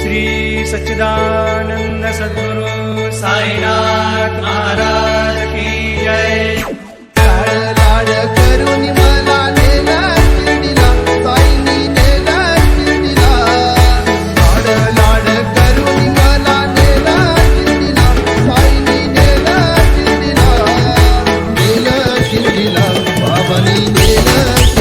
श्री सच्चिदानंद सद्गुरु साईनाथ महाराज की जय। लाड करून मला नेला शिर्डीला, साईनी नेला शिर्डीला। लाड करून मला नेला शिर्डीला, साईनी नेला शिर्डीला। नेलं शिर्डीला, बाबांनी नेलं